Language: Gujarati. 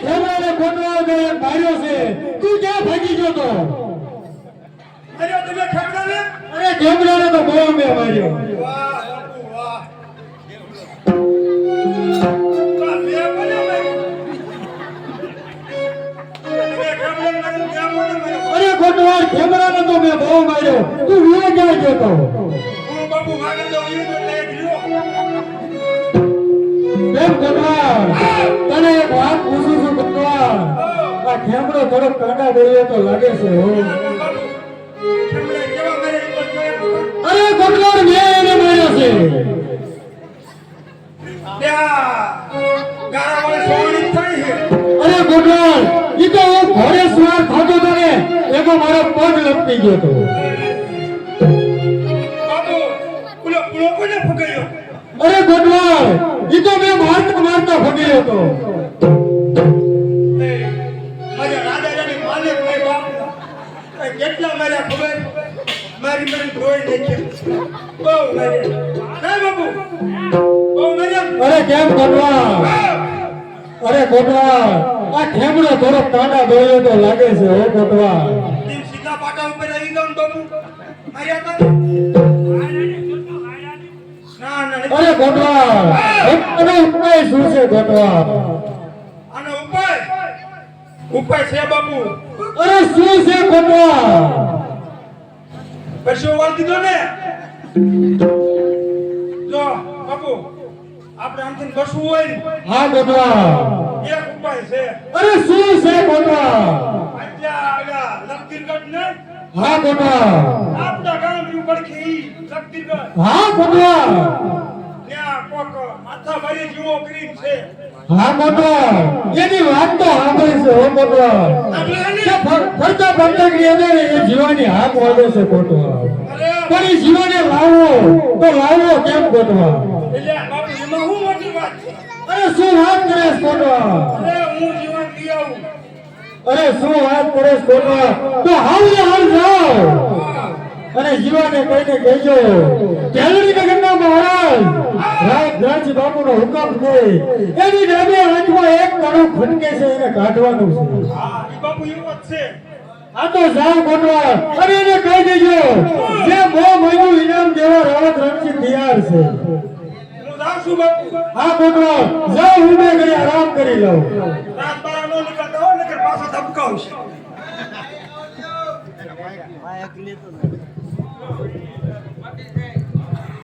ખેમરાને કોટવાળ ગયે માર્યો છે તું ક્યાં ભાગી ગયો તો અરે તમે ખેમરાને અરે ખેમરાને તો બહુ મે માર્યો વાહ બાપુ વાહ વાહ મે બોલ્યો ભાઈ તમે ખેમરાને ક્યાં બોલ્યો અરે કોટવાળ ખેમરાને તો મે બહુ માર્યો તું વીએ ક્યાં ગયો તો હું બાપુ માગર તો ઈ તો તે ગયો કેમ કોટવાળ તને એક વાત પૂછું છું કોટવાળ આ ખેમરો થોડો કાંડા બોલ્યો તો લાગે છે હો બાપુ ખેમરા કેવા મારે ઈ તો જોયા અરે કોટવાળ મે એને માર્યો છે ત્યાં ગારાવાળે સોવણી થઈ છે અરે કોટવાળ ઈ તો હું ઘોડે સવાર થતો તો ને એમાં મારો પગ લપટી ગયો તો બાપુ પુલો કોને ફગાયો અરે કોટવાળ ઈ તો મેં મારતા મારતા ફગેલો તો મારા રાજાની માને કોઈ બાપ કેટલા માર્યા ખબર મારી ધોઈ નાખી બહુ માર્યા ના બાપુ બહુ માર્યા અરે કેમ કોટવાળ અરે કોટવાળ આ ખેમડો થોડો કાંડા બોલ્યો તો લાગે છે હો કોટવાળ તીન સીધા પાટા ઉપર આવી જાવ બાપુ માર્યા તા ના ના અરે કોટવાળ એનો ઉપાય શું છે કોટવાળ આનો ઉપાય છે બાપુ અરે શું છે કોટવાળ પરસો વાળ દીધો ને જો બાપુ આપણે આમથી બસવું હોય ને હા કોટવાળ એક ઉપાય છે અરે શું છે કોટવાળ આજા લખતીરગઢ ને હા કોટવાળ આપણા ગામ ઉપર ખી લખતીરગઢ હા કોટવાળ ત્યાં કોક માથા ભારી જીવો કરીને છે હા કોટવાળ એની વાત તો સાંભળી છે હો કોટવાળ ફરતા ફરતા કે એને એ જીવાની હાથ વાગે છે કોટવાળ પણ એ જીવાને લાવો તો લાવો કેમ કોટવાળ એટલે બાપુ એમાં હું મોટી વાત છે અરે શું વાત કરે છે કોટવાળ અરે હું જીવન લઈ આવું અરે શું વાત કરે છે કોટવાળ તો હાલ જાઓ અને જીવાને કહીને કહેજો કેલડી નગરના મહારાજ રાજજી બાપુનો હુકમ છે એની ડાબે હાથમાં એક કણું ખટકે છે એને કાઢવાનું છે હા ઈ બાપુ એવો જ છે આ તો જાવ કોટવાળ અને એને કહી દેજો જે મો મહિનું ઇનામ દેવા રાવત રણજી તૈયાર છે હું જાઉં છું બાપુ હા કોટવાળ જાઓ હું બે ઘડી આરામ કરી લઉં રાત બારા નો નીકળતા હોય ને કે પાછો ધબકાવશે